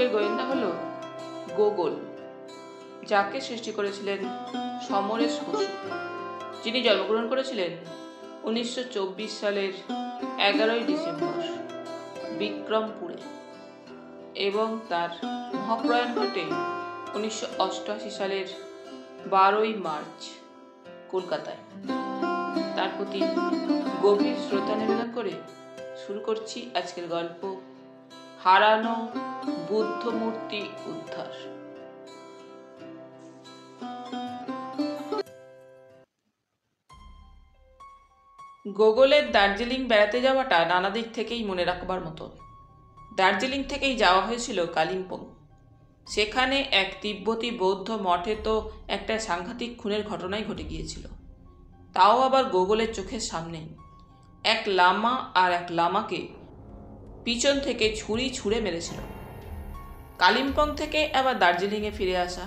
আজকের গোয়েন্দা হলো গোগোল, যাকে সৃষ্টি করেছিলেন সমরেশ বসু, যিনি জন্মগ্রহণ করেছিলেন 1924 সালের 11ই ডিসেম্বর বিক্রমপুরে এবং তার মহাপ্রয়াণ ঘটে 1988 সালের 12ই মার্চ কলকাতায়। তার প্রতি গভীর শ্রদ্ধা নিবেদন করে শুরু করছি আজকের গল্প, হারানো বুদ্ধ মূর্তি উদ্ধার। গোগলের দার্জিলিং বেড়াতে যাওয়াটা নানা দিক থেকেই মনে রাখবার মতো। দার্জিলিং থেকেই যাওয়া হয়েছিল কালিম্পং। সেখানে এক তিব্বতী বৌদ্ধ মঠে তো একটা সাংঘাতিক খুনের ঘটনাই ঘটে গিয়েছিল, তাও আবার গোগলের চোখের সামনেই। এক লামা আর এক লামাকে পিছন থেকে ছুরি ছুঁড়ে মেরেছিল। কালিম্পং থেকে আবার দার্জিলিংয়ে ফিরে আসা,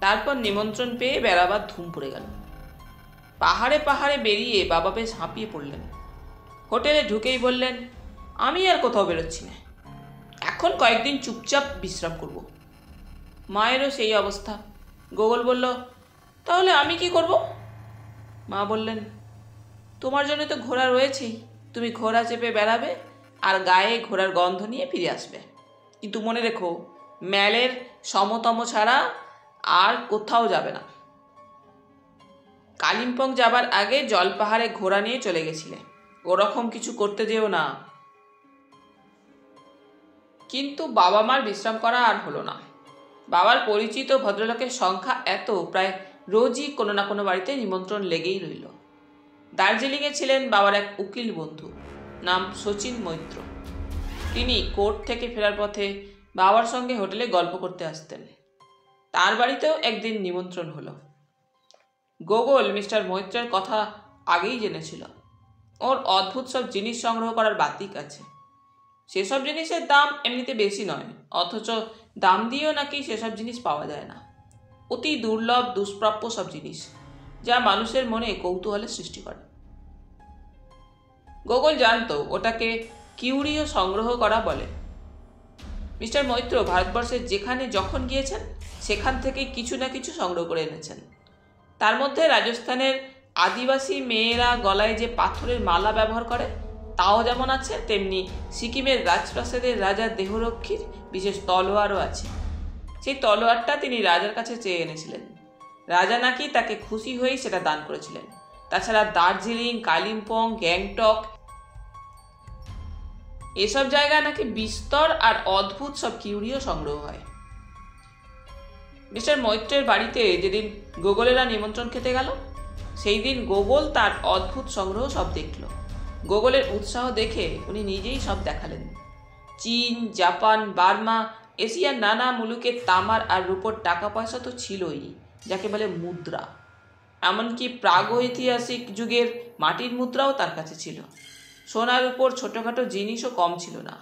তারপর নিমন্ত্রণ পেয়ে বেড়াবার ধুম পড়ে গেল। পাহাড়ে পাহাড়ে বেরিয়ে বাবা বেশ হাঁপিয়ে পড়লেন। হোটেলে ঢুকেই বললেন, আমি আর কোথাও বেরোচ্ছি না, এখন কয়েকদিন চুপচাপ বিশ্রাম করব। মায়েরও সেই অবস্থা। গোগল বলল, তাহলে আমি কি করব? মা বললেন, তোমার জন্য তো ঘোড়া রয়েছেই, তুমি ঘোড়া চেপে বেড়াবে আর গায়ে ঘোড়ার গন্ধ নিয়ে ফিরে আসবে। কিন্তু মনে রেখো, ম্যালের সমতম ছাড়া আর কোথাও যাবে না। কালিম্পং যাবার আগে জলপাহাড়ে ঘোড়া নিয়ে চলে গেছিলে, ওরকম কিছু করতে যেও না। কিন্তু বাবা মার বিশ্রাম করা আর হলো না। বাবার পরিচিত ভদ্রলোকের সংখ্যা এত, প্রায় রোজই কোনো না কোনো বাড়িতে নিমন্ত্রণ লেগেই রইল। দার্জিলিংয়ে ছিলেন বাবার এক উকিল বন্ধু, নাম শচীন মৈত্র। তিনি কোর্ট থেকে ফেরার পথে বাবার সঙ্গে হোটেলে গল্প করতে আসতেন। তার বাড়িতেও একদিন নিমন্ত্রণ হলো। গোগল মিস্টার মৈত্রের কথা আগেই জেনেছিল। ওর অদ্ভুত সব জিনিস সংগ্রহ করার বাতিক আছে। সেসব জিনিসের দাম এমনিতে বেশি নয়, অথচ দাম দিয়েও নাকি সেসব জিনিস পাওয়া যায় না। অতি দুর্লভ দুষ্প্রাপ্য সব জিনিস, যা মানুষের মনে কৌতূহলের সৃষ্টি করে। গোগল জানতো ওটাকে কিউরিও সংগ্রহ করা বলে। মিস্টার মৈত্র ভারতবর্ষের যেখানে যখন গিয়েছেন সেখান থেকে কিছু না কিছু সংগ্রহ করে এনেছেন। তার মধ্যে রাজস্থানের আদিবাসী মেয়েরা গলায় যে পাথরের মালা ব্যবহার করে তাও যেমন আছে, তেমনি সিকিমের রাজপ্রাসাদের রাজার দেহরক্ষীর বিশেষ তলোয়ারও আছে। সেই তলোয়ারটা তিনি রাজার কাছে চেয়ে এনেছিলেন। রাজা নাকি তাকে খুশি হয়েই সেটা দান করেছিলেন। তাছাড়া দার্জিলিং, কালিম্পং, গ্যাংটক এসব জায়গায় নাকি বিস্তর আর অদ্ভুত সব কিউরিও সংগ্রহ হয়। মিস্টার মৈত্রের বাড়িতে যেদিন গোগলেরা নিমন্ত্রণ খেতে গেল, সেই দিন গোগল তার অদ্ভুত সংগ্রহ সব দেখল। গোগলের উৎসাহ দেখে উনি নিজেই সব দেখালেন। চীন, জাপান, বার্মা, এশিয়ার নানা মুলুকের তামার আর রূপোর টাকা পয়সা তো ছিলই, যাকে বলে মুদ্রা। এমনকি প্রাগৈতিহাসিক যুগের মাটির মুদ্রাও তার কাছে ছিল। সোনার উপর ছোটোখাটো জিনিসও কম ছিল না।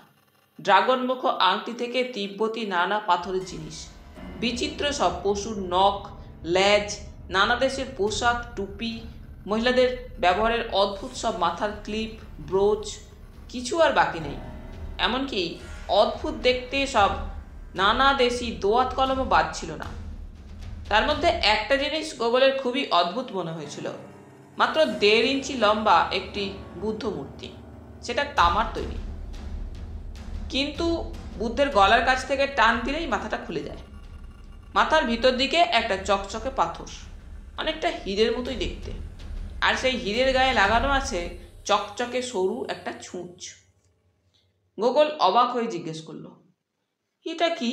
ড্রাগন মুখ আংটি থেকে তিব্বতী নানা পাথরের জিনিস, বিচিত্র সব পশুর নখ, লেজ, নানা দেশের পোশাক, টুপি, মহিলাদের ব্যবহারের অদ্ভুত সব মাথার ক্লিপ, ব্রোচ, কিছু আর বাকি নেই। এমনকি অদ্ভুত দেখতে সব নানা দেশি দোয়াত কলমও বাদ ছিল না। তার মধ্যে একটা জিনিস গোগলের খুবই অদ্ভুত মনে হয়েছিল। মাত্র 1.5 ইঞ্চি লম্বা একটি বুদ্ধ মূর্তি, সেটা তামার তৈরি। কিন্তু বুদ্ধের গলার কাছ থেকে টান দিলেই মাথাটা খুলে যায়। মাথার ভিতর দিকে একটা চকচকে পাথর, অনেকটা হীরের মতোই দেখতে, আর সেই হীরের গায়ে লাগানো আছে চকচকে সরু একটা ছুঁচ। গোগল অবাক হয়ে জিজ্ঞেস করল, এটা কি?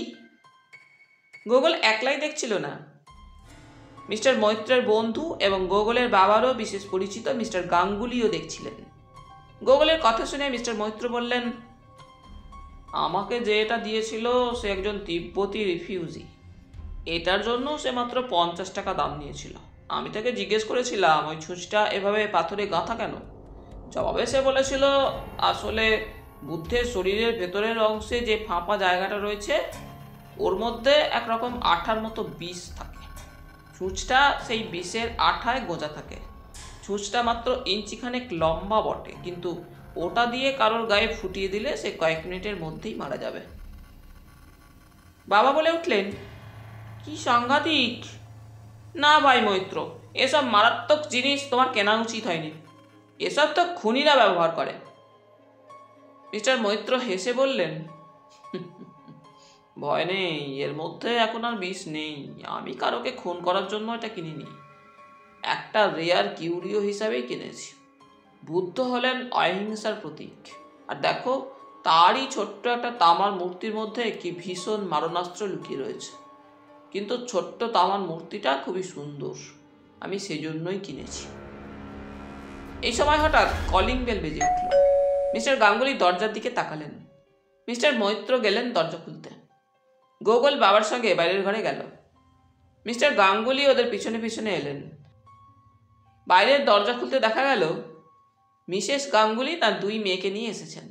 গোগল একলাই দেখছিল না। মিস্টার মৈত্রের বন্ধু এবং গোগলের বাবারও বিশেষ পরিচিত মিস্টার গাঙ্গুলিও দেখছিলেন। গোগলের কথা শুনে মিস্টার মৈত্র বললেন, আমাকে যে এটা দিয়েছিল সে একজন তিব্বতী রিফিউজি। এটার জন্য সে মাত্র 50 টাকা দাম নিয়েছিল। আমি তাকে জিজ্ঞেস করেছিলাম ওই ছুঁচটা এভাবে পাথরে গাঁথা কেন। জবাবে সে বলেছিল, আসলে বুদ্ধের শরীরের ভেতরের অংশে যে ফাঁপা জায়গাটা রয়েছে ওর মধ্যে একরকম আঠার মতো বিষ থাকে। ছুঁচটা সেই বিষের আঠায় গোঁজা থাকে। ছুঁচটা মাত্র ইঞ্চিখানেক লম্বা বটে, কিন্তু ওটা দিয়ে কারোর গায়ে ফুটিয়ে দিলে সে কয়েক মিনিটের মধ্যেই মারা যাবে। বাবা বলে উঠলেন, কি সাংঘাতিক! না ভাই মৈত্র, এসব মারাত্মক জিনিস তোমার কেনা উচিত হয়নি। এসব তো খুনিরা ব্যবহার করে। মিস্টার মৈত্র হেসে বললেন, ভয় নেই, এর মধ্যে এখন আর বিষ নেই। আমি কারোকে খুন করার জন্য এটা কিনিনি, একটা রেয়ার কিউরিও হিসাবেই কিনেছি। বুদ্ধ হলেন অহিংসার প্রতীক, আর দেখো তারই ছোট্ট একটা তামার মূর্তির মধ্যে কি ভীষণ মারণাস্ত্র লুকিয়ে রয়েছে। কিন্তু ছোট্ট তামার মূর্তিটা খুবই সুন্দর, আমি সেজন্যই কিনেছি। এই সময় হঠাৎ কলিং বেল বেজে উঠল। মিস্টার গাঙ্গুলি দরজার দিকে তাকালেন। মিস্টার মৈত্র গেলেন দরজা খুলতে। গোগল বাবার সঙ্গে বাইরের ঘরে গেল। মিস্টার গাঙ্গুলি ওদের পিছনে পিছনে এলেন। বাইরের দরজা খুলতে দেখা গেল মিসেস গাঙ্গুলি তার 2 মেয়েকে নিয়ে এসেছেন।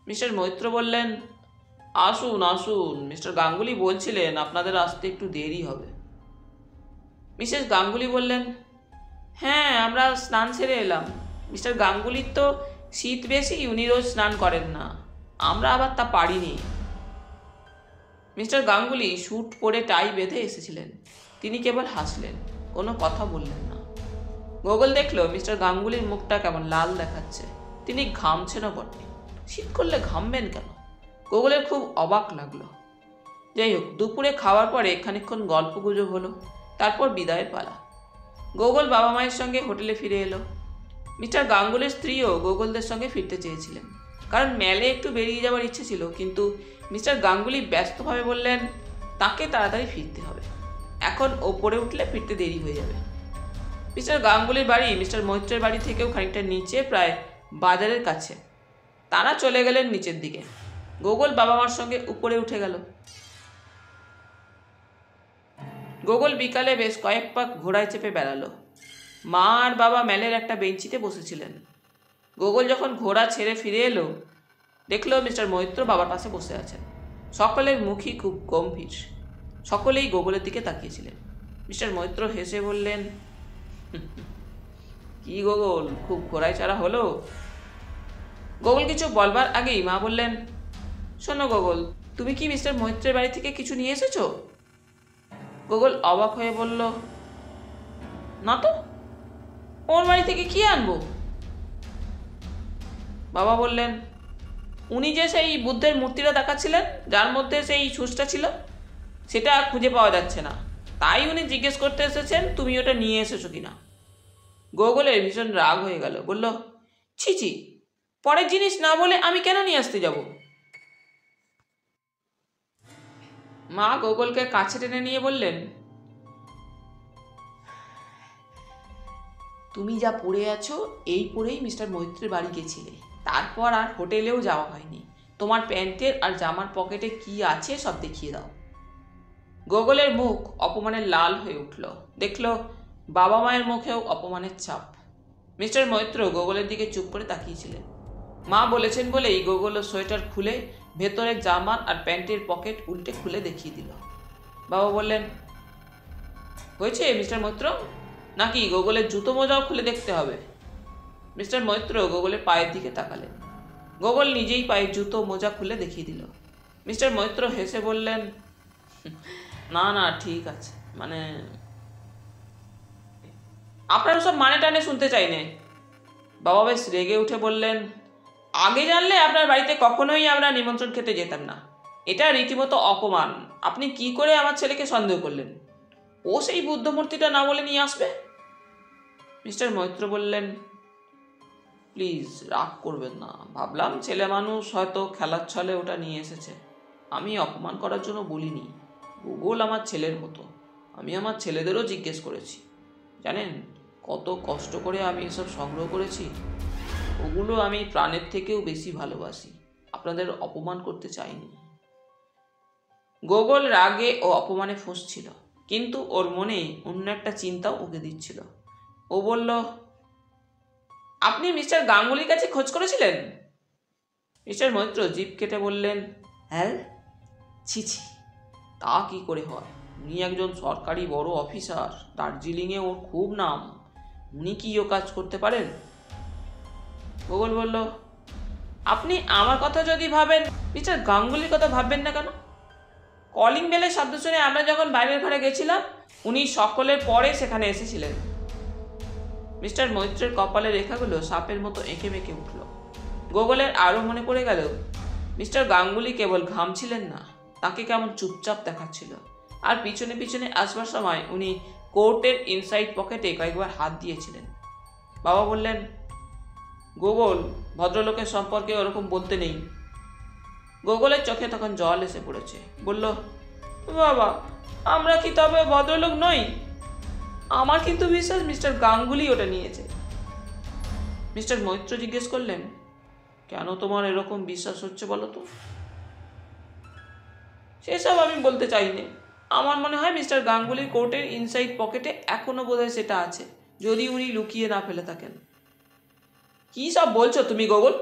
মিস্টার মৈত্র বললেন, আসুন আসুন, মিস্টার গাঙ্গুলি বলছিলেন আপনাদের আসতে একটু দেরি হবে। মিসেস গাঙ্গুলি বললেন, হ্যাঁ, আমরা স্নান সেরে এলাম। মিস্টার গাঙ্গুলির তো শীত বেশি, উনি রোজ স্নান করেন না, আমরা আবার তা পারিনি। মিস্টার গাঙ্গুলি স্যুট পরে টাই বেঁধে এসেছিলেন। তিনি কেবল হাসলেন, কোনো কথা বললেন না। গোগল দেখল মিস্টার গাঙ্গুলির মুখটা কেমন লাল দেখাচ্ছে। তিনি ঘামছেনও বটে, শীত করলে ঘামবেন কেন? গোগলের খুব অবাক লাগলো। যাই হোক, দুপুরে খাওয়ার পরে খানিকক্ষণ গল্প গুজব হলো, তারপর বিদায়ের পালা। গোগল বাবা মায়ের সঙ্গে হোটেলে ফিরে এলো। মিস্টার গাঙ্গুলির স্ত্রীও গোগলদের সঙ্গে ফিরতে চেয়েছিলেন, কারণ মেলে একটু বেরিয়ে যাওয়ার ইচ্ছে ছিল, কিন্তু মিস্টার গাঙ্গুলি ব্যস্তভাবে বললেন তাকে তাড়াতাড়ি ফিরতে হবে, এখন ওপরে উঠলে ফিরতে দেরি হয়ে যাবে। মিস্টার গাঙ্গুলির বাড়ি মিস্টার মৈত্রের বাড়ি থেকেও খানিকটা নিচে, প্রায় বাজারের কাছে। তারা চলে গেলেন নিচের দিকে। গোগল বাবা মার সঙ্গে উপরে উঠে গেল। গোগল বিকালে বেশ কয়েক পাক ঘোড়ায় চেপে বেড়ালো। মা আর বাবা মেলের একটা বেঞ্চিতে বসেছিলেন। গোগল যখন ঘোড়া ছেড়ে ফিরে এলো, দেখলো মিস্টার মৈত্র বাবার পাশে বসে আছেন। সকলের মুখই খুব গম্ভীর, সকলেই গোগলের দিকে তাকিয়েছিলেন। মিস্টার মৈত্র হেসে বললেন, কি গোগল, খুব ঘোড়ায় চড়া হলো? গোগল কিছু বলবার আগেই মা বললেন, শোনো গোগল, তুমি কি মিস্টার মৈত্রের বাড়ি থেকে কিছু নিয়ে এসেছো? গোগল অবাক হয়ে বলল, না তো, ওর বাড়ি থেকে কি আনবো? বাবা বললেন, উনি যে সেই বুদ্ধের মূর্তিটা দেখাচ্ছিলেন, যার মধ্যে সেই ছুঁচটা ছিল, সেটা খুঁজে পাওয়া যাচ্ছে না, তাই উনি জিজ্ঞেস করতে এসেছেন তুমি ওটা নিয়ে এসেছো কিনা। গোগলের ভীষণ রাগ হয়ে গেল, বলল, ছি ছি, পরের জিনিস না বলে আমি কেন নিয়ে আসতে যাব? মা গোগলকে কাছে টেনে নিয়ে বললেন, তুমি যা পরে আছো এই পরেই মিস্টার মৈত্রের বাড়ি গেছিলে, তারপর আর হোটেলেও যাওয়া হয়নি। তোমার প্যান্টের আর জামার পকেটে কি আছে সব দেখিয়ে দাও। গোগলের মুখ অপমানে লাল হয়ে উঠল। দেখল বাবা মায়ের মুখেও অপমানের ছাপ। মিস্টার মৈত্র গোগলের দিকে চুপ করে তাকিয়েছিলেন। মা বলেছেন বলেই গোগল সোয়েটার খুলে ভেতরের জামা আর প্যান্টের পকেট উল্টে খুলে দেখিয়ে দিল। বাবা বললেন, হয়েছে মিস্টার মৈত্র, নাকি গোগলের জুতো মোজাও খুলে দেখতে হবে? মিস্টার মৈত্র গোগলের পায়ের দিকে তাকালেন। গোগল নিজেই পায়ের জুতো মোজা খুলে দেখিয়ে দিল। মিস্টার মৈত্র হেসে বললেন, না না, ঠিক আছে, মানে আপনারা সব মানে টানে শুনতে চাই না। বাবা বেশ রেগে উঠে বললেন, আগে জানলে আপনার বাড়িতে কখনোই আমরা নিমন্ত্রণ খেতে যেতাম না। এটা রীতিমতো অপমান। আপনি কি করে আমার ছেলেকে সন্দেহ করলেন? ও সেই বুদ্ধ মূর্তিটা না বলে নিয়ে আসবে? মিস্টার মৈত্র বললেন, প্লিজ রাগ করবেন না, ভাবলাম ছেলে মানুষ হয়তো খেলার ছলে ওটা নিয়ে এসেছে। আমি অপমান করার জন্য বলিনি। গোগল আমার ছেলের মতো, আমি আমার ছেলেদেরও জিজ্ঞেস করেছি। জানেন কত কষ্ট করে আমি এসব সংগ্রহ করেছি? ওগুলো আমি প্রাণের থেকেও বেশি ভালোবাসি। আপনাদের অপমান করতে চাইনি। গোগল রাগে ও অপমানে ফুঁসছিল, কিন্তু ওর মনে অন্য একটা চিন্তাও উগে দিচ্ছিল। ও বলল, আপনি মিস্টার গাঙ্গুলির কাছে খোঁজ করেছিলেন? মিস্টার মৈত্র জিভ কেটে বললেন, হ্যাঁ, ছি ছি, তা কি করে হয়? উনি একজন সরকারি বড় অফিসার, দার্জিলিংয়ে ওর খুব নাম, উনি কি ও কাজ করতে পারেন? গোগল বলল, আপনি আমার কথা যদি ভাবেন, মিস্টার গাঙ্গুলির কথা ভাববেন না কেন? কলিং বেলের শব্দ শুনে আমরা যখন বাইরের ঘরে গেছিলাম উনি সকলের পরে সেখানে এসেছিলেন। মিস্টার মৈত্রের কপালের রেখাগুলো সাপের মতো এঁকে বেঁকে উঠল। গোগলের আরও মনে পড়ে গেল মিস্টার গাঙ্গুলি কেবল ঘামছিলেন না, তাকে কেমন চুপচাপ দেখাচ্ছিল। আর পিছনে পিছনে আসবার সময় উনি কোর্টের ইনসাইড পকেটে কয়েকবার হাত দিয়েছিলেন। বাবা বললেন, গোগল, ভদ্রলোকের সম্পর্কে ওরকম বলতে নেই। গোগলের চোখে তখন জল এসে পড়েছে। বলল, বাবা, আমরা কি তবে ভদ্রলোক নই? আমার কিন্তু বিশ্বাস মিস্টার গাঙ্গুলি ওটা নিয়েছে। মিস্টার মৈত্র জিজ্ঞেস করলেন, কেন তোমার এরকম বিশ্বাস হচ্ছে বলো তো? সেসব আমি বলতে চাইনি। আমার মনে হয় মিস্টার গাঙ্গুলির কোর্টের ইনসাইড পকেটে এখনো বোধহয় সেটা আছে, যদি উনি লুকিয়ে না ফেলে থাকেন। কী সব বলছো তুমি গোগল?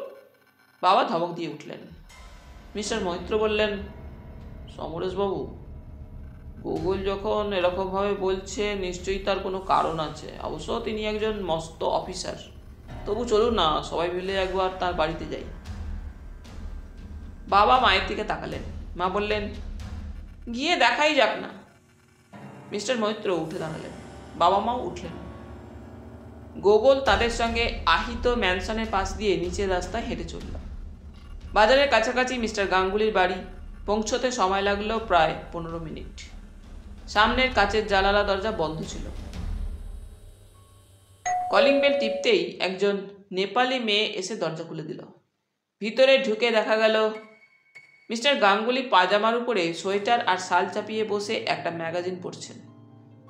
বাবা ধমক দিয়ে উঠলেন। মিস্টার মৈত্র বললেন, সমরেশবাবু, গোগল যখন এরকমভাবে বলছে নিশ্চয়ই তার কোনো কারণ আছে। অবশ্য তিনি একজন মস্ত অফিসার। তবু চলুন না, সবাই মিলে একবার তার বাড়িতে যাই। বাবা মায়ের দিকে তাকালেন। মা বললেন, গিয়ে দেখাই যাক না। মিস্টার মৈত্র উঠে দাঁড়ালেন। বাবা মাও উঠলেন। গোগল তাদের সঙ্গে আহিত ম্যানসনের পাশ দিয়ে নিচের রাস্তায় হেঁটে চলল। বাজারের কাছাকাছি মিস্টার গাঙ্গুলির বাড়ি পৌঁছতে সময় লাগলো প্রায় 15 মিনিট। সামনের কাচের জানালা দরজা বন্ধ ছিল। কলিং বেল টিপতেই একজন নেপালি মেয়ে এসে দরজা খুলে দিল। ভিতরে ঢুকে দেখা গেল মিস্টার গাঙ্গুলি পাজামার উপরে সোয়েটার আর শাল চাপিয়ে বসে একটা ম্যাগাজিন পড়ছেন।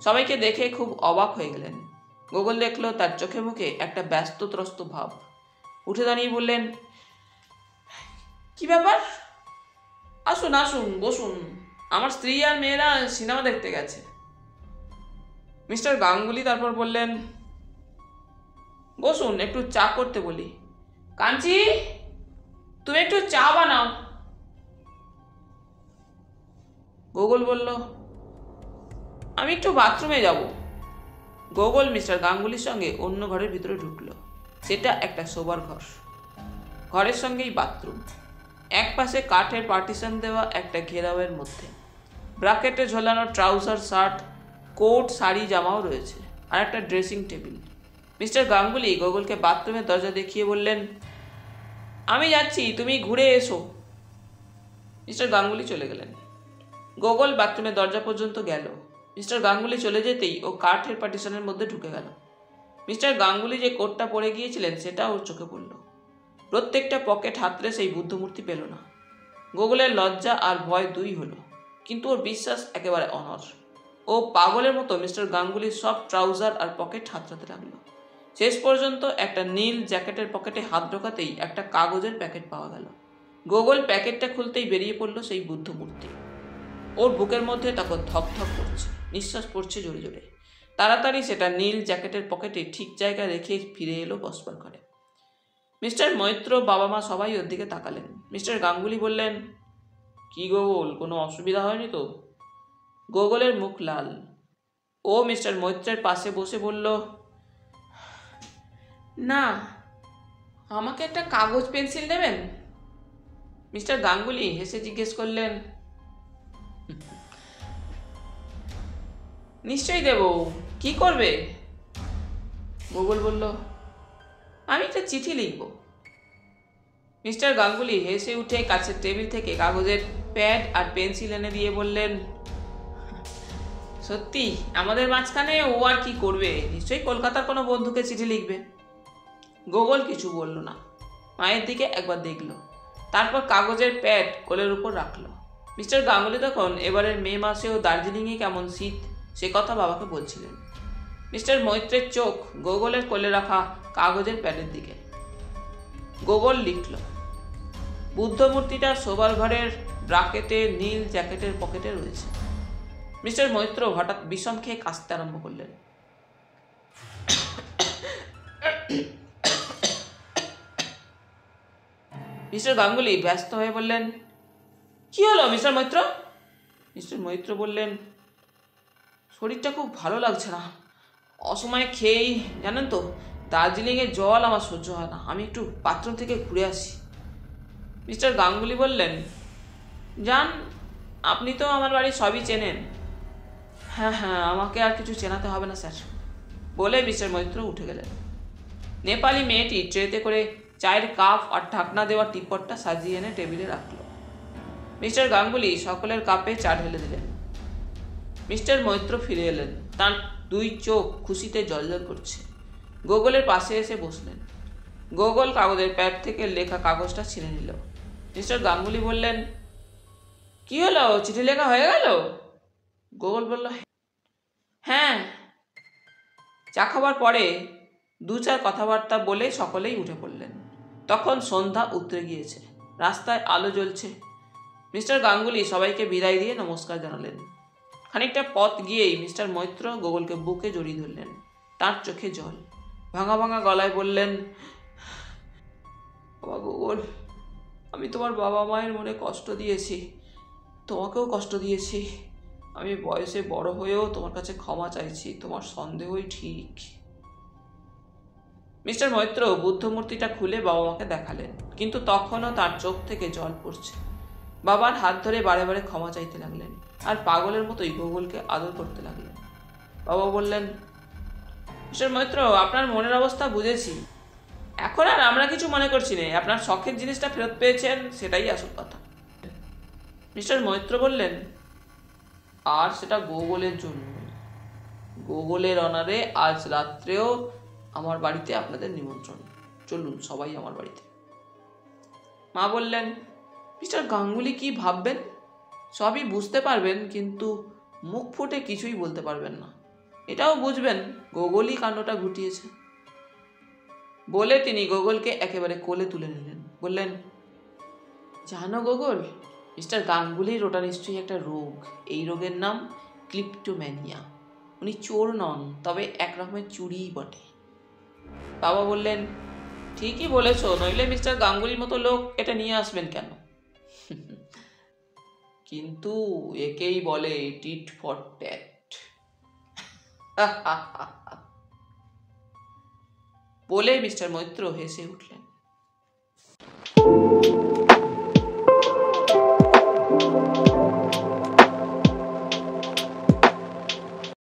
সবাইকে দেখে খুব অবাক হয়ে গেলেন। গোগল দেখল তার চোখে মুখে একটা ব্যস্তত্রস্ত ভাব। উঠে দাঁড়িয়ে বললেন, কি ব্যাপার? আসুন আসুন, বসুন। আমার স্ত্রী আর মেয়েরা সিনেমা দেখতে গেছে। মিস্টার গাঙ্গুলি তারপর বললেন, বসুন, একটু চা করতে বলি। কাঞ্চি, তুমি একটু চা বানাও। গোগল বলল, আমি একটু বাথরুমে যাব। গোগল মিস্টার গাঙ্গুলির সঙ্গে অন্য ঘরের ভিতরে ঢুকলো। সেটা একটা শোবার ঘর। ঘরের সঙ্গেই বাথরুম। এক পাশে কাঠের পার্টিশন দেওয়া একটা ঘেরাওয়ের মধ্যে ব্র্যাকেটে ঝোলানো ট্রাউজার, শার্ট, কোট, শাড়ি, জামাও রয়েছে, আর একটা ড্রেসিং টেবিল। মিস্টার গাঙ্গুলি গোগলকে বাথরুমের দরজা দেখিয়ে বললেন, আমি যাচ্ছি, তুমি ঘুরে এসো। মিস্টার গাঙ্গুলি চলে গেলেন। গোগল বাথরুমের দরজা পর্যন্ত গেল। মিস্টার গাঙ্গুলি চলে যেতেই ও কাঠের পার্টিশনের মধ্যে ঢুকে গেল। মিস্টার গাঙ্গুলি যে কোটটা পরে গিয়েছিলেন সেটা ওর চোখে পড়ল। প্রত্যেকটা পকেট হাতড়ে সেই বুদ্ধমূর্তি পেল না। গোগলের লজ্জা আর ভয় দুই হলো, কিন্তু ওর বিশ্বাস একেবারে অনড়। ও পাগলের মতো মিস্টার গাঙ্গুলির সব ট্রাউজার আর পকেট হাতড়াতে লাগলো। শেষ পর্যন্ত একটা নীল জ্যাকেটের পকেটে হাত ঢোকাতেই একটা কাগজের প্যাকেট পাওয়া গেল। গোগল প্যাকেটটা খুলতেই বেরিয়ে পড়ল সেই বুদ্ধমূর্তি। ওর বুকের মধ্যে তখন ধপধপ করছে, নিঃশ্বাস পড়ছে জোরে জোরে। তাড়াতাড়ি সেটা নীল জ্যাকেটের পকেটে ঠিক জায়গায় রেখে ফিরে এলো বসবার ঘরে। মিস্টার মৈত্র, বাবা মা সবাই ওর দিকে তাকালেন। মিস্টার গাঙ্গুলি বললেন, কি গোগল, কোনো অসুবিধা হয়নি তো? গোগলের মুখ লাল। ও মিস্টার মৈত্রের পাশে বসে বলল, না, আমাকে একটা কাগজ পেন্সিল দেবেন? মিস্টার গাঙ্গুলি হেসে জিজ্ঞেস করলেন, নিশ্চয়ই দেব, কি করবে? গোগল বলল, আমি একটা চিঠি লিখব। মিস্টার গাঙ্গুলি হেসে উঠে কাছের টেবিল থেকে কাগজের প্যাড আর পেন্সিল এনে দিয়ে বললেন, সত্যি আমাদের মাঝখানে ও আর কি করবে, নিশ্চয়ই কলকাতার কোনো বন্ধুকে চিঠি লিখবে। গোগল কিছু বলল না, মায়ের দিকে একবার দেখল, তারপর কাগজের প্যাড কোলের উপর রাখল। মিস্টার গাঙ্গুলি তখন এবারের মে মাসেও দার্জিলিংয়ে কেমন শীত সে কথা বাবাকে বলছিলেন। মিস্টার মৈত্রের চোখ গোগলের কোলে রাখা কাগজের প্যাডের দিকে। গোগল লিখল, বুদ্ধমূর্তিটা শোবার ঘরের ব্রাকেটে নীল জ্যাকেটের পকেটে রয়েছে। মিস্টার মৈত্র হঠাৎ বিষম খেয়ে কাশতে আরম্ভ করলেন। মিস্টার গাঙ্গুলি ব্যস্ত হয়ে বললেন, কি হলো মিস্টার মৈত্র? মিস্টার মৈত্র বললেন, শরীরটা খুব ভালো লাগছে না, অসময়ে খেয়েই, জানেন তো, দার্জিলিংয়ের জল আমার সহ্য হয় না, আমি একটু বাথরুম থেকে ঘুরে আসি। মিস্টার গাঙ্গুলি বললেন, যান, আপনি তো আমার বাড়ি সবই চেনেন। হ্যাঁ হ্যাঁ, আমাকে আর কিছু চেনাতে হবে না স্যার, বলে মিস্টার মৈত্র উঠে গেলেন। নেপালি মেয়েটি ট্রেতে করে চায়ের কাপ আর ঢাকনা দেওয়া টিপটটা সাজিয়ে এনে টেবিলে রাখল। মিস্টার গাঙ্গুলি সকলের কাপে চা ঢেলে দিলেন। মিস্টার মৈত্র ফিরে এলেন, তার দুই চোখ খুশিতে জ্বলজ্বল করছে। গোগলের পাশে এসে বসলেন। গোগল কাগজের প্যাড থেকে লেখা কাগজটা ছিঁড়ে নিল। মিস্টার গাঙ্গুলি বললেন, কি হলো, চিঠি লেখা হয়ে গেল? গোগল বলল, হ্যাঁ। চা খাবার পরে দু চার কথাবার্তা বলে সকলেই উঠে পড়লেন। তখন সন্ধ্যা উতরে গিয়েছে, রাস্তায় আলো জ্বলছে। মিস্টার গাঙ্গুলি সবাইকে বিদায় দিয়ে নমস্কার জানালেন। খানিকটা পথ গিয়েই মিস্টার মৈত্র গোগলকে বুকে জড়িয়ে ধরলেন। তার চোখে জল, ভাঙা ভাঙা গলায় বললেন, বাবা গোগল, আমি তোমার বাবা মায়ের মনে কষ্ট দিয়েছি, তোমাকেও কষ্ট দিয়েছি। আমি বয়সে বড় হয়েও তোমার কাছে ক্ষমা চাইছি, তোমার সন্দেহই ঠিক। মিস্টার মৈত্র বুদ্ধমূর্তিটা খুলে বাবা মাকে দেখালেন, কিন্তু তখনও তার চোখ থেকে জল পড়ছে। বাবার হাত ধরে বারে বারে ক্ষমা চাইতে লাগলেন, আর পাগলের মতোই গোগলকে আদর করতে লাগলেন। বাবা বললেন, মিস্টার মৈত্র, আপনার মনের অবস্থা বুঝেছি। এখন আর আমরা কিছু মনে করছি না, আপনার শখের জিনিসটা ফেরত পেয়েছেন, সেটাই আসল কথা। মিস্টার মৈত্র বললেন, আর সেটা গোগলের জন্য। গোগলের অনারে আজ রাত্রেও আমার বাড়িতে আপনাদের নিমন্ত্রণ, চলুন সবাই আমার বাড়িতে। মা বললেন, মিস্টার গাঙ্গুলি কি ভাববেন সবই বুঝতে পারবেন, কিন্তু মুখ ফুটে কিছুই বলতে পারবেন না। এটাও বুঝবেন গোগলই কাণ্ডটা ঘটিয়েছে। বলে তিনি গোগলকে একেবারে কোলে তুলে নিলেন। বললেন, জানো গোগল, মিস্টার গাঙ্গুলির ওটা নিশ্চয়ই একটা রোগ। এই রোগের নাম ক্লিপ্টোম্যানিয়া। উনি চোর নন, তবে একরকমের চুরিই বটে। বাবা বললেন, ঠিকই বলেছ, নইলে মিস্টার গাঙ্গুলির মতো লোক এটা নিয়ে আসবেন কেন? কিন্তু একেই বলে টিট ফর ট্যাট। বলে মিস্টার মৈত্র হেসে উঠলেন।